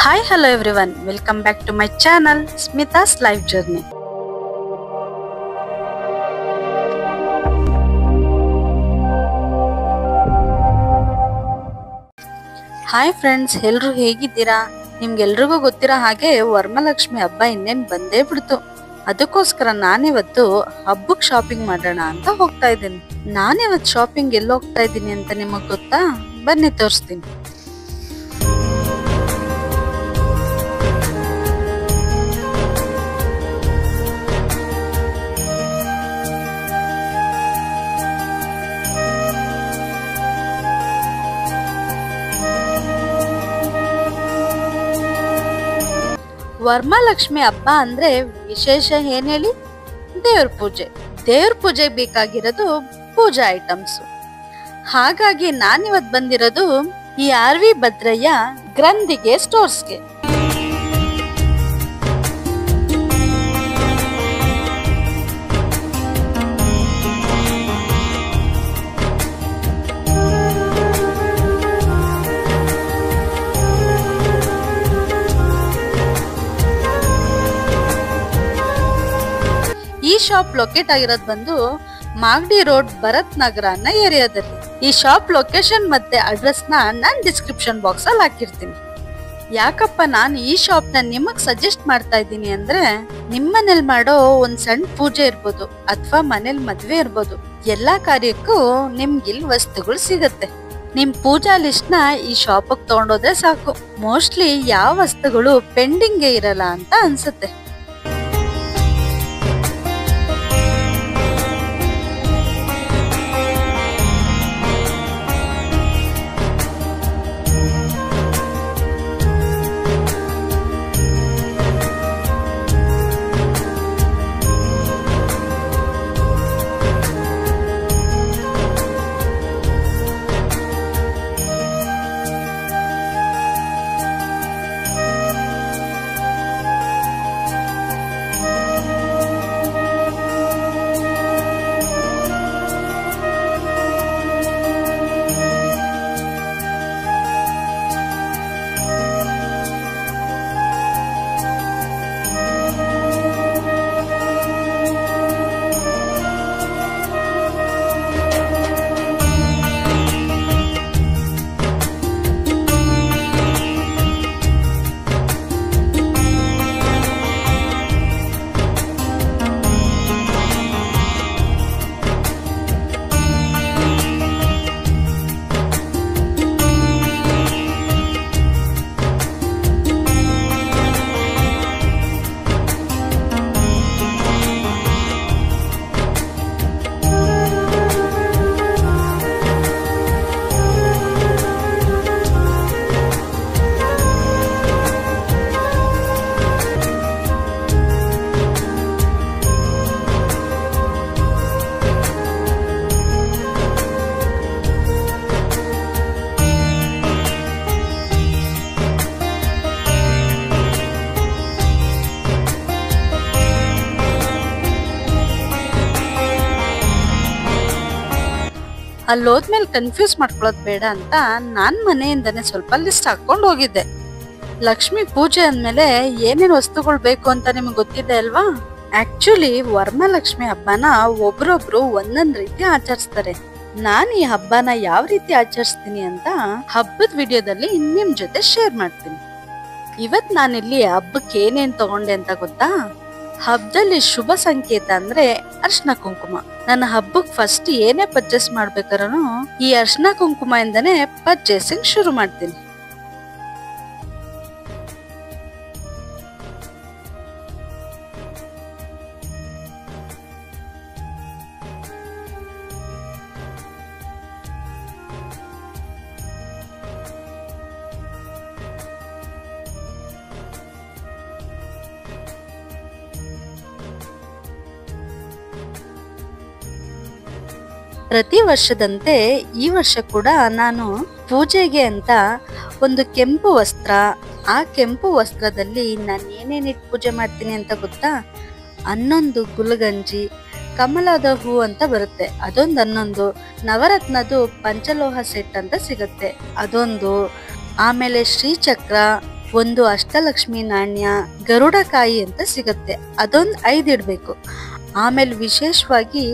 Hi, hello everyone. Welcome back to my channel, Smita's Life Journey. Hi friends, ಎಲ್ಲರೂ ಹೇಗಿದ್ದೀರಾ? ನಿಮ್ಗೆಲ್ರಿಗೂ ಗೊತ್ತಿರೋ ಹಾಗೆ ವರಮಹಾಲಕ್ಷ್ಮಿ ಹಬ್ಬ ಇನ್ನೇನು ಬಂದೇ ಬಿಡ್ತು. ಅದಕ್ಕೋಸ್ಕರ ನಾನಿವತ್ತು ಹಬ್ಬಕ್ಕೆ ಶಾಪಿಂಗ್ ಮಾಡೋಣ ಅಂತ ಹೋಗ್ತಾ ಇದ್ದೀನಿ. ನಾನಿವತ್ತು ಶಾಪಿಂಗ್ ಎಲ್ಲಿ ಹೋಗ್ತಾ ಇದ್ದೀನಿ ಅಂತ ನಿಮಗೆ ಗೊತ್ತಾ? ಬನ್ನಿ ತೋರಿಸ್ತೀನಿ. ವರಮಹಾಲಕ್ಷ್ಮಿ ಹಬ್ಬ ಅಂದ್ರೆ ವಿಶೇಷ ಏನ್ ಹೇಳಿ? ದೇವ್ರ ಪೂಜೆ ಬೇಕಾಗಿರೋದು ಪೂಜಾ ಐಟಮ್ಸ್. ಹಾಗಾಗಿ ನಾನಿವತ್ ಬಂದಿರೋದು ಈ RV ಭದ್ರಯ್ಯ ಗ್ರಂಥಿಗೆ ಸ್ಟೋರ್ಸ್ಗೆ. ಈ ಶಾಪ್ ಲೊಕೇಟ್ ಆಗಿರೋದು ಬಂದು ಮಾಗಡಿ ರೋಡ್, ಭರತ್ ನಗರ ಅನ್ನೋ ಏರಿಯಾದಲ್ಲಿ. ಈ ಶಾಪ್ ಲೊಕೇಶನ್ ಮತ್ತೆ ಅಡ್ರೆಸ್ ನಾನು ಡಿಸ್ಕ್ರಿಪ್ಷನ್ ಬಾಕ್ಸ್ ಅಲ್ಲಿ ಹಾಕಿರ್ತೀನಿ. ಯಾಕಪ್ಪ ನಾನು ಈ ಶಾಪ್ ನ ನಿಮಗ್ ಸಜೆಸ್ಟ್ ಮಾಡ್ತಾ ಇದ್ದೀನಿ ಅಂದ್ರೆ, ನಿಮ್ಮನೇಲಿ ಮಾಡೋ ಒಂದ್ ಸಣ್ಣ ಪೂಜೆ ಇರ್ಬೋದು ಅಥವಾ ಮನೇಲಿ ಮದ್ವೆ ಇರ್ಬೋದು, ಎಲ್ಲಾ ಕಾರ್ಯಕ್ಕೂ ನಿಮ್ಗಿಲ್ ವಸ್ತುಗಳು ಸಿಗತ್ತೆ. ನಿಮ್ ಪೂಜಾ ಲಿಸ್ಟ್ ನ ಈ ಶಾಪ್ ತಗೊಂಡೋದ್ರೆ ಸಾಕು. ಮೋಸ್ಟ್ಲಿ ಯಾವ ವಸ್ತುಗಳು ಪೆಂಡಿಂಗ್ ಇರಲ್ಲ ಅಂತ ಅನ್ಸುತ್ತೆ. ಅಲ್ಲಿ ಹೋದ್ಮೇಲೆ ಕನ್ಫ್ಯೂಸ್ ಮಾಡ್ಕೊಳ್ಳೋದು ಬೇಡ ಅಂತ ನಾನ್ ಮನೆಯಿಂದನೇ ಸ್ವಲ್ಪ ಲಿಸ್ಟ್ ಹಾಕೊಂಡು ಹೋಗಿದ್ದೆ. ಲಕ್ಷ್ಮಿ ಪೂಜೆ ಅಂದ್ಮೇಲೆ ಏನೇನು ವಸ್ತುಗಳು ಬೇಕು ಅಂತ ನಿಮ್ಗೆ ಗೊತ್ತಿದೆ ಅಲ್ವಾ? ಆಕ್ಚುಲಿ ವರಮಹಾಲಕ್ಷ್ಮಿ ಹಬ್ಬನ ಒಬ್ರೊಬ್ರು ಒಂದೊಂದ್ ರೀತಿ ಆಚರಿಸ್ತಾರೆ. ನಾನ್ ಈ ಹಬ್ಬನ ಯಾವ ರೀತಿ ಆಚರಿಸ್ತೀನಿ ಅಂತ ಹಬ್ಬದ ವಿಡಿಯೋದಲ್ಲಿ ನಿಮ್ ಜೊತೆ ಶೇರ್ ಮಾಡ್ತೀನಿ. ಇವತ್ ನಾನಿಲ್ಲಿ ಹಬ್ಬಕ್ಕೆ ಏನೇನ್ ತಗೊಂಡೆ ಅಂತ ಗೊತ್ತಾ? ಹಬ್ಬದಲ್ಲಿ ಶುಭ ಸಂಕೇತ ಅಂದ್ರೆ ಅರ್ಶಿನ ಕುಂಕುಮ. ನನ್ನ ಹಬ್ಬಕ್ಕೆ ಫಸ್ಟ್ ಏನೇ ಪರ್ಚೇಸ್ ಮಾಡ್ಬೇಕಾದ್ರೂ ಈ ಅರ್ಶಿನ ಕುಂಕುಮ ಇಂದನೇ ಪರ್ಚೇಸಿಂಗ್ ಶುರು ಮಾಡ್ತೀನಿ. ಪ್ರತಿ ವರ್ಷದಂತೆ ಈ ವರ್ಷ ಕೂಡ ನಾನು ಪೂಜೆಗೆ ಅಂತ ಒಂದು ಕೆಂಪು ವಸ್ತ್ರ, ಆ ಕೆಂಪು ವಸ್ತ್ರದಲ್ಲಿ ನಾನು ಏನೇನಿಟ್ಟು ಪೂಜೆ ಮಾಡ್ತೀನಿ ಅಂತ ಗೊತ್ತಾ? 11 ಗುಲಗಂಜಿ, ಕಮಲದ ಹೂ ಅಂತ ಬರುತ್ತೆ ಅದೊಂದು 11, ನವರತ್ನದು ಪಂಚಲೋಹ ಸೆಟ್ ಅಂತ ಸಿಗುತ್ತೆ ಅದೊಂದು, ಆಮೇಲೆ ಶ್ರೀಚಕ್ರ, ಒಂದು ಅಷ್ಟಲಕ್ಷ್ಮಿ ನಾಣ್ಯ, ಗರುಡಕಾಯಿ ಅಂತ ಸಿಗತ್ತೆ, ಅದೊಂದು 5 ಇಡ್ಬೇಕು. ಆಮೇಲೆ ವಿಶೇಷವಾಗಿ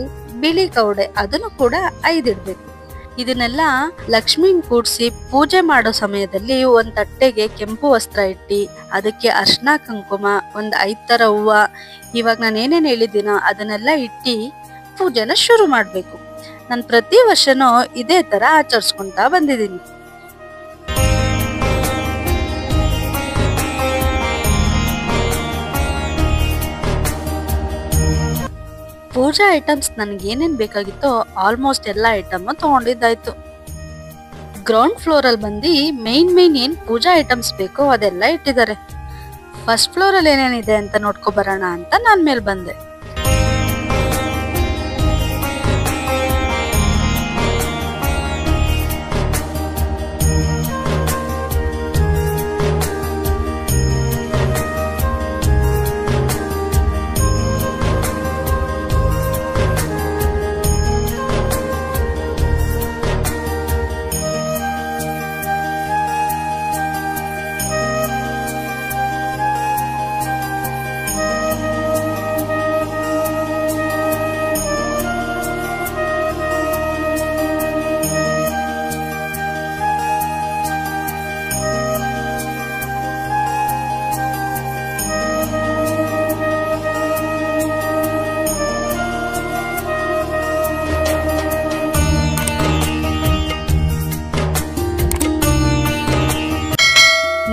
ಬಿಳಿ ಕವಡೆ, ಅದನ್ನು ಕೂಡ 5 ಇಡ್ಬೇಕು. ಇದನ್ನೆಲ್ಲ ಲಕ್ಷ್ಮೀನ್ ಕೂಡ್ಸಿ ಪೂಜೆ ಮಾಡೋ ಸಮಯದಲ್ಲಿ ಒಂದ್ ತಟ್ಟೆಗೆ ಕೆಂಪು ವಸ್ತ್ರ ಇಟ್ಟಿ, ಅದಕ್ಕೆ ಅರ್ಶನ ಕುಂಕುಮ, ಒಂದ್ 5 ತರ ಹೂವ, ಇವಾಗ ನಾನು ಏನೇನ್ ಹೇಳಿದ್ದೀನೋ ಅದನ್ನೆಲ್ಲ ಇಟ್ಟಿ ಪೂಜೆನ ಶುರು ಮಾಡ್ಬೇಕು. ನಾನು ಪ್ರತಿ ವರ್ಷನೂ ಇದೇ ತರ ಆಚರಿಸ್ಕೊಂತಾ ಬಂದಿದ್ದೀನಿ. ಪೂಜಾ ಐಟಮ್ಸ್ ನನಗೆ ಏನೇನ್ ಬೇಕಾಗಿತ್ತೋ ಆಲ್ಮೋಸ್ಟ್ ಎಲ್ಲ ಐಟಮ್ ತಗೊಂಡಿದ್ದಾಯ್ತು. ಗ್ರೌಂಡ್ ಫ್ಲೋರ್ ಅಲ್ಲಿ ಬಂದು ಮೇನ್ ಏನ್ ಪೂಜಾ ಐಟಮ್ಸ್ ಬೇಕೋ ಅದೆಲ್ಲ ಇಟ್ಟಿದ್ದಾರೆ. ಫಸ್ಟ್ ಫ್ಲೋರ್ ಅಲ್ಲಿ ಏನೇನಿದೆ ಅಂತ ನೋಡ್ಕೊ ಬರೋಣ ಅಂತ ನಾನ್ ಮೇಲ್ ಬಂದೆ.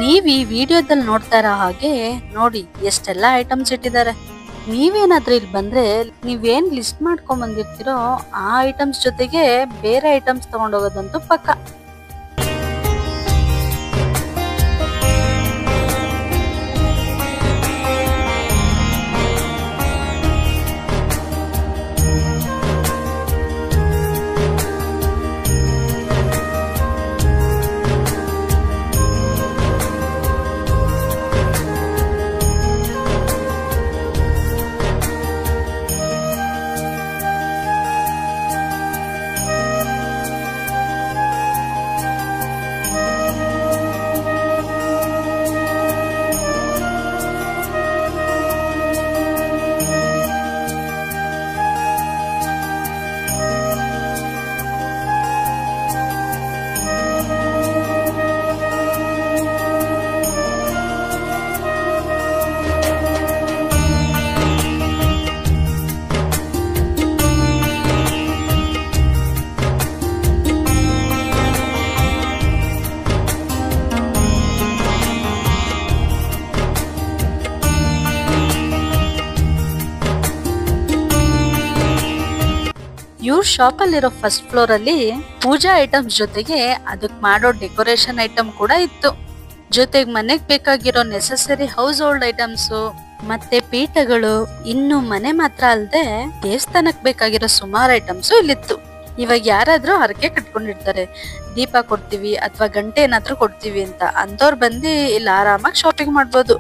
ನೀವ್ ಈ ವಿಡಿಯೋದಲ್ಲಿ ನೋಡ್ತಾ ಇರೋ ಹಾಗೆ ನೋಡಿ ಎಷ್ಟೆಲ್ಲಾ ಐಟಮ್ಸ್ ಇಟ್ಟಿದ್ದಾರೆ. ನೀವೇನಾದ್ರೂ ಇಲ್ಲಿ ಬಂದ್ರೆ ನೀವೇನ್ ಲಿಸ್ಟ್ ಮಾಡ್ಕೊಂಡ್ ಬಂದಿರ್ತೀರೋ ಆ ಐಟಮ್ಸ್ ಜೊತೆಗೆ ಬೇರೆ ಐಟಮ್ಸ್ ತಗೊಂಡೋಗೋದಂತೂ ಪಕ್ಕ. ಇವ್ರ ಶಾಪ್ ಅಲ್ಲಿರೋ ಫಸ್ಟ್ ಫ್ಲೋರ್ ಅಲ್ಲಿ ಪೂಜಾ ಐಟಮ್ಸ್ ಜೊತೆಗೆ ಅದಕ್ ಮಾಡೋ ಡೆಕೋರೇಷನ್ ಐಟಮ್ ಕೂಡ ಇತ್ತು. ಜೊತೆಗೆ ಮನೆಗ್ ಬೇಕಾಗಿರೋ ನೆಸೆಸರಿ ಹೌಸ್ ಹೋಲ್ಡ್ ಐಟಮ್ಸ್ ಮತ್ತೆ ಪೀಠಗಳು, ಇನ್ನು ಮನೆ ಮಾತ್ರ ಅಲ್ಲದೆ ದೇವಸ್ಥಾನಕ್ ಬೇಕಾಗಿರೋ ಸುಮಾರು ಐಟಮ್ಸ್ ಇಲ್ಲಿತ್ತು. ಇವಾಗ ಯಾರಾದ್ರೂ ಹರಕೆ ಕಟ್ಕೊಂಡಿರ್ತಾರೆ, ದೀಪ ಕೊಡ್ತೀವಿ ಅಥವಾ ಗಂಟೆ ಏನಾದ್ರೂ ಕೊಡ್ತೀವಿ ಅಂತ ಅಂತವ್ರು ಬಂದು ಇಲ್ಲಿ ಆರಾಮಾಗಿ ಶಾಪಿಂಗ್ ಮಾಡ್ಬೋದು.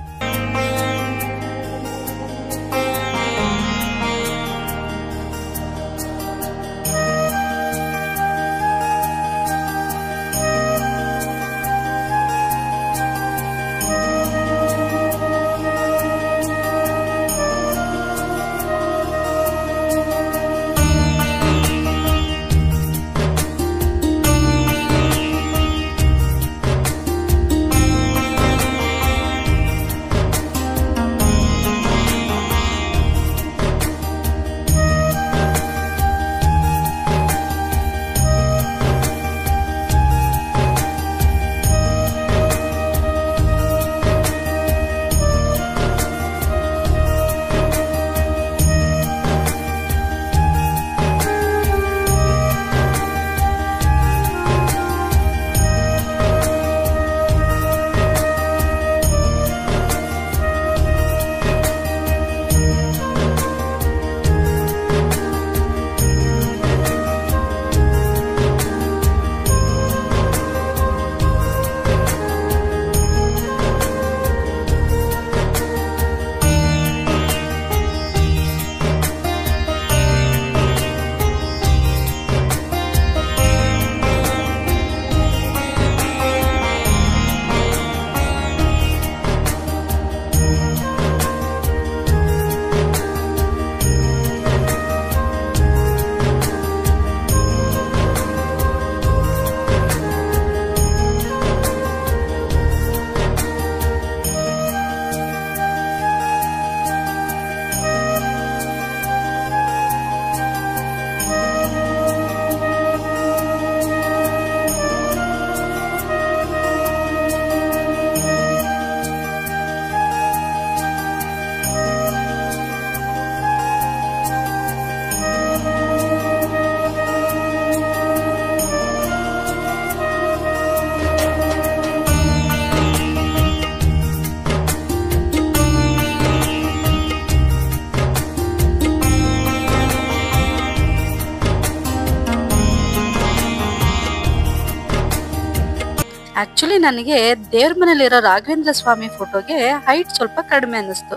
ಆಕ್ಚುಲಿ ನನಗೆ ದೇವ್ರ ಮನೇಲಿರೋ ರಾಘವೇಂದ್ರ ಸ್ವಾಮಿ ಫೋಟೋಗೆ ಹೈಟ್ ಸ್ವಲ್ಪ ಕಡಿಮೆ ಅನ್ನಿಸ್ತು.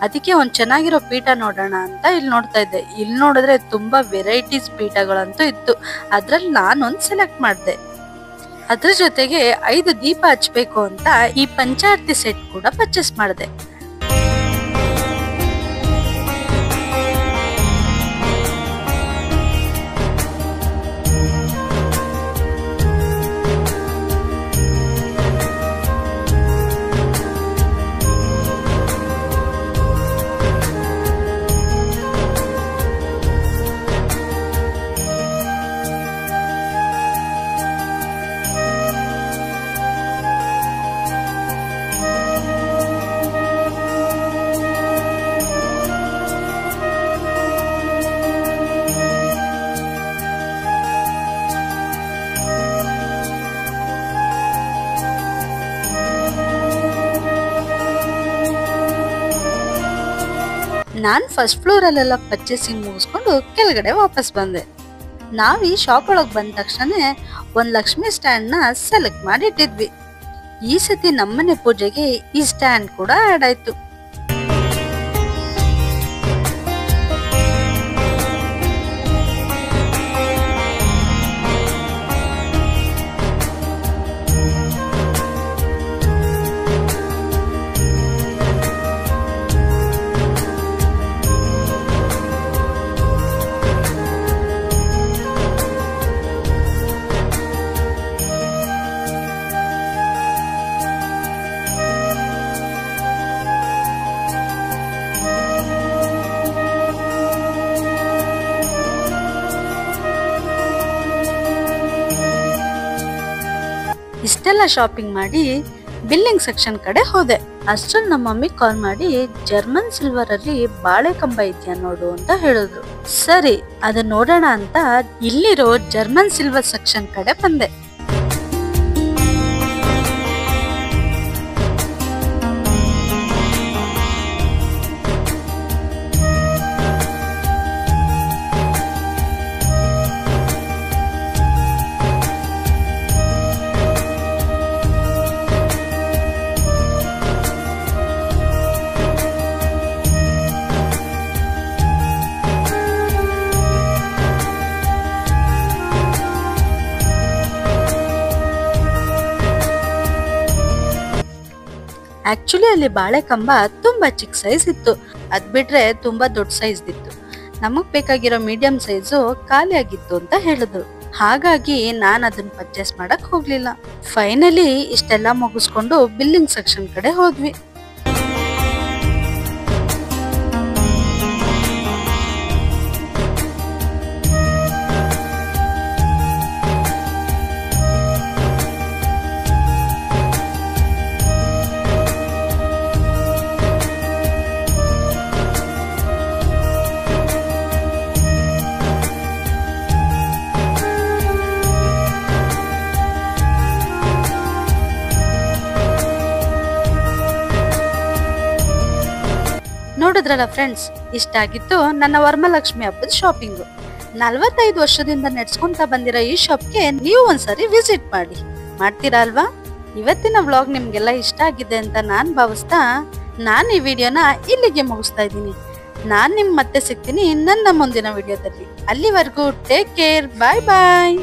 ಅದಕ್ಕೆ ಒಂದ್ ಚೆನ್ನಾಗಿರೋ ಪೀಠ ನೋಡೋಣ ಅಂತ ಇಲ್ಲಿ ನೋಡ್ತಾ ಇದ್ದೆ. ಇಲ್ಲಿ ನೋಡಿದ್ರೆ ತುಂಬಾ ವೆರೈಟೀಸ್ ಪೀಠಗಳಂತೂ ಇತ್ತು. ಅದ್ರಲ್ಲಿ ನಾನೊಂದ್ ಸೆಲೆಕ್ಟ್ ಮಾಡಿದೆ. ಅದ್ರ ಜೊತೆಗೆ 5 ದೀಪ ಹಚ್ಬೇಕು ಅಂತ ಈ ಪಂಚಾರತಿ ಸೆಟ್ ಕೂಡ ಪರ್ಚೇಸ್ ಮಾಡಿದೆ. ನಾನ್ ಫಸ್ಟ್ ಫ್ಲೋರ್ ಅಲ್ಲೆಲ್ಲ ಪರ್ಚೇಸಿಂಗ್ ಮುಗಿಸ್ಕೊಂಡು ಕೆಳಗಡೆ ವಾಪಸ್ ಬಂದೆ. ನಾವ್ ಈ ಶಾಪ್ ಒಳಗ್ ಬಂದ ತಕ್ಷಣ ಒಂದ್ ಲಕ್ಷ್ಮಿ ಸ್ಟ್ಯಾಂಡ್ ನ ಸೆಲೆಕ್ಟ್ ಮಾಡಿ ಇಟ್ಟಿದ್ವಿ. ಈ ಸತಿ ನಮ್ಮನೆ ಪೂಜೆಗೆ ಈ ಸ್ಟ್ಯಾಂಡ್ ಕೂಡ ಆಡ್ ಆಯ್ತು. ಇಷ್ಟೆಲ್ಲ ಶಾಪಿಂಗ್ ಮಾಡಿ ಬಿಲ್ಲಿಂಗ್ ಸೆಕ್ಷನ್ ಕಡೆ ಹೋದೆ. ಅಷ್ಟ್ರಲ್ಲಿ ನಮ್ಮ ಮಮ್ಮಿ ಕಾಲ್ ಮಾಡಿ ಜರ್ಮನ್ ಸಿಲ್ವರ್ ಅಲ್ಲಿ ಬಾಳೆ ಕಂಬ ಇದೆಯಾ ನೋಡು ಅಂತ ಹೇಳಿದ್ರು. ಸರಿ ಅದನ್ನ ನೋಡೋಣ ಅಂತ ಇಲ್ಲಿರೋ ಜರ್ಮನ್ ಸಿಲ್ವರ್ ಸೆಕ್ಷನ್ ಕಡೆ ಬಂದೆ. ಆಕ್ಚುಲಿ ಅಲ್ಲಿ ಬಾಳೆ ಕಂಬ ತುಂಬಾ ಚಿಕ್ಕ ಸೈಜ್ ಇತ್ತು. ಅದ್ ಬಿಟ್ರೆ ತುಂಬಾ ದೊಡ್ಡ ಸೈಜ್ ಇತ್ತು. ನಮಗ್ ಬೇಕಾಗಿರೋ ಮೀಡಿಯಂ ಸೈಜು ಖಾಲಿ ಆಗಿತ್ತು ಅಂತ ಹೇಳಿದ್ರು. ಹಾಗಾಗಿ ನಾನ್ ಅದನ್ನ ಪರ್ಚೇಸ್ ಮಾಡಕ್ ಹೋಗ್ಲಿಲ್ಲ. ಫೈನಲಿ ಇಷ್ಟೆಲ್ಲ ಮುಗಿಸ್ಕೊಂಡು ಬಿಲ್ಲಿಂಗ್ ಸೆಕ್ಷನ್ ಕಡೆ ಹೋದ್ವಿ. ನೋಡಿದ್ರಲ್ಲ ಫ್ರೆಂಡ್ಸ್, ಇಷ್ಟಾಗಿತ್ತು ನನ್ನ ವರಮಹಾಲಕ್ಷ್ಮಿ ಹಬ್ಬದ ಶಾಪಿಂಗು. 45 ವರ್ಷದಿಂದ ನಡೆಸ್ಕೊಂತ ಬಂದಿರೋ ಈ ಶಾಪ್ಗೆ ನೀವು ಒಂದ್ಸರಿ ವಿಸಿಟ್ ಮಾಡ್ತೀರಾ ಅಲ್ವಾ? ಇವತ್ತಿನ ವ್ಲಾಗ್ ನಿಮ್ಗೆಲ್ಲ ಇಷ್ಟ ಆಗಿದೆ ಅಂತ ನಾನ್ ಭಾವಿಸ್ತಾ ನಾನು ಈ ವಿಡಿಯೋನ ಇಲ್ಲಿಗೆ ಮುಗಿಸ್ತಾ ಇದ್ದೀನಿ. ನಾನ್ ನಿಮ್ ಮತ್ತೆ ಸಿಗ್ತೀನಿ ನನ್ನ ಮುಂದಿನ ವಿಡಿಯೋದಲ್ಲಿ. ಅಲ್ಲಿವರೆಗೂ ಟೇಕ್ ಕೇರ್, ಬಾಯ್ ಬಾಯ್.